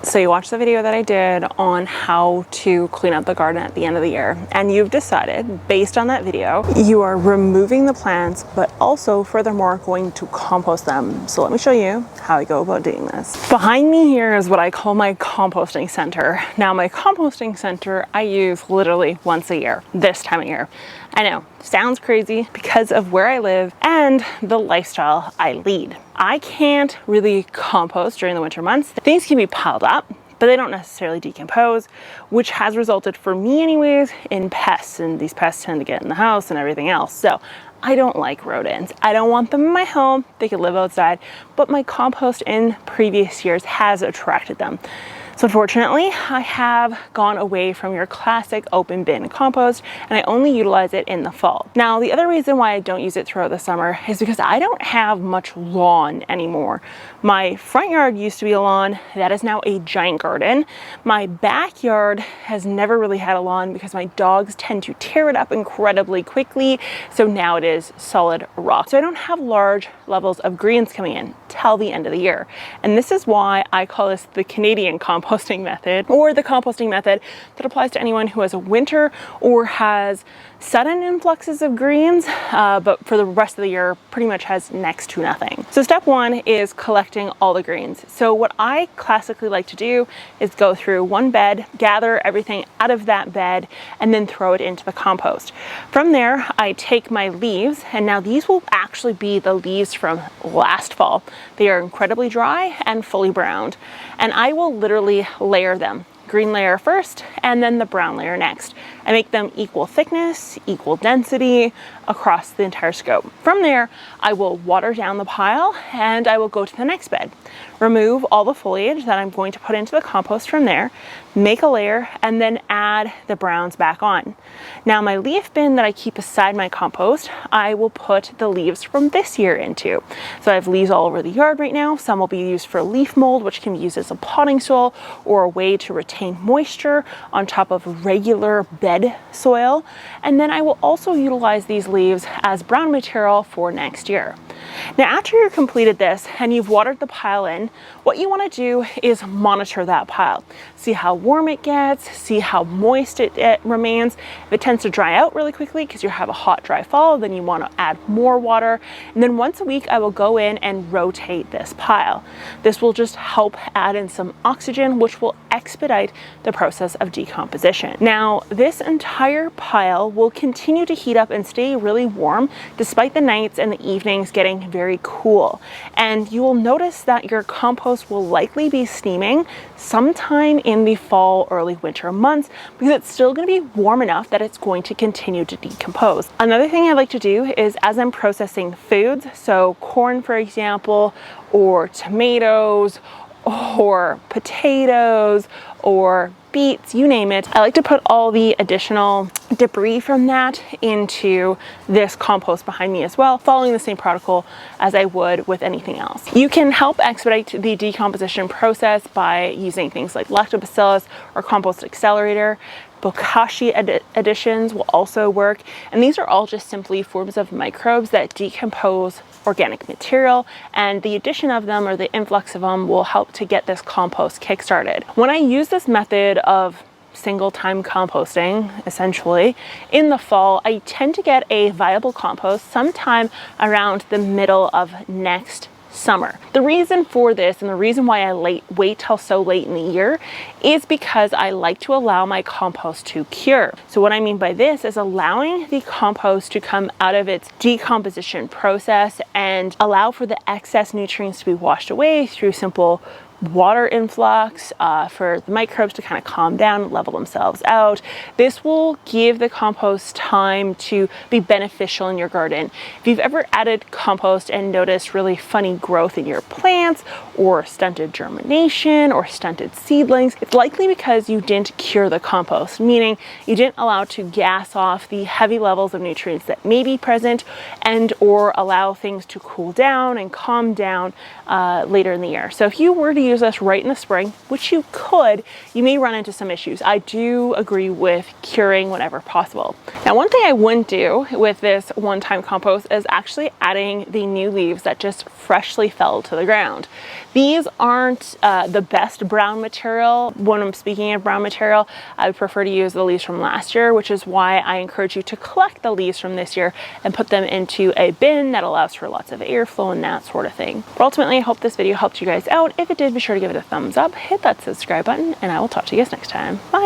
So you watched the video that I did on how to clean up the garden at the end of the year, and you've decided, based on that video, you are removing the plants, but also furthermore going to compost them. So let me show you how I go about doing this. Behind me here is what I call my composting center. Now my composting center I use literally once a year, this time of year. I know, sounds crazy because of where I live and the lifestyle I lead. I can't really compost during the winter months. Things can be piled up, but they don't necessarily decompose, which has resulted for me anyways in pests, and these pests tend to get in the house and everything else. So I don't like rodents. I don't want them in my home. They could live outside, but my compost in previous years has attracted them. So unfortunately, I have gone away from your classic open bin compost, and I only utilize it in the fall. Now, the other reason why I don't use it throughout the summer is because I don't have much lawn anymore. My front yard used to be a lawn. That is now a giant garden. My backyard has never really had a lawn because my dogs tend to tear it up incredibly quickly. So now it is solid rock. So I don't have large levels of greens coming in till the end of the year. And this is why I call this the Canadian composting method, or the composting method that applies to anyone who has a winter or has sudden influxes of greens, but for the rest of the year pretty much has next to nothing. So step one is collecting all the greens. So what I classically like to do is go through one bed, gather everything out of that bed, and then throw it into the compost. From there, I take my leaves, and now these will actually be the leaves from last fall. They are incredibly dry and fully browned, and I will literally layer them. Green layer first, and then the brown layer next. I make them equal thickness, equal density across the entire scope. From there, I will water down the pile, and I will go to the next bed. Remove all the foliage that I'm going to put into the compost from there, make a layer, and then add the browns back on. Now my leaf bin that I keep beside my compost, I will put the leaves from this year into. So I have leaves all over the yard right now. Some will be used for leaf mold, which can be used as a potting soil or a way to retain moisture on top of regular bed soil. And then I will also utilize these leaves as brown material for next year. Now, after you've completed this and you've watered the pile in, what you want to do is monitor that pile. See how warm it gets, see how moist it remains. If it tends to dry out really quickly because you have a hot, dry fall, then you want to add more water. And then once a week, I will go in and rotate this pile. This will just help add in some oxygen, which will expedite the process of decomposition. Now, this entire pile will continue to heat up and stay really warm despite the nights and the evenings getting very cool. And you will notice that your compost will likely be steaming sometime in the fall, early winter months, because it's still going to be warm enough that it's going to continue to decompose. Another thing I like to do is, as I'm processing foods, so corn, for example, or tomatoes, or potatoes, or beets, you name it, I like to put all the additional debris from that into this compost behind me as well, following the same protocol as I would with anything else. You can help expedite the decomposition process by using things like lactobacillus or compost accelerator. Bokashi additions will also work, and these are all just simply forms of microbes that decompose organic material, and the addition of them or the influx of them will help to get this compost kick-started. When I use this method of single-time composting, essentially, in the fall, I tend to get a viable compost sometime around the middle of next summer. The reason for this, and the reason why I wait till so late in the year, is because I like to allow my compost to cure. So what I mean by this is allowing the compost to come out of its decomposition process and allow for the excess nutrients to be washed away through simple water influx, for the microbes to kind of calm down, level themselves out. This will give the compost time to be beneficial in your garden. If you've ever added compost and noticed really funny growth in your plants, or stunted germination, or stunted seedlings, it's likely because you didn't cure the compost, meaning you didn't allow it to gas off the heavy levels of nutrients that may be present, and or allow things to cool down and calm down later in the year. So if you were to use this right in the spring, which you could, you may run into some issues. I do agree with curing whenever possible. Now, one thing I wouldn't do with this one-time compost is actually adding the new leaves that just freshly fell to the ground. These aren't the best brown material. When I'm speaking of brown material, I would prefer to use the leaves from last year, which is why I encourage you to collect the leaves from this year and put them into a bin that allows for lots of airflow and that sort of thing. But ultimately, I hope this video helped you guys out. If it did, be sure to give it a thumbs up, hit that subscribe button, and I will talk to you guys next time. Bye.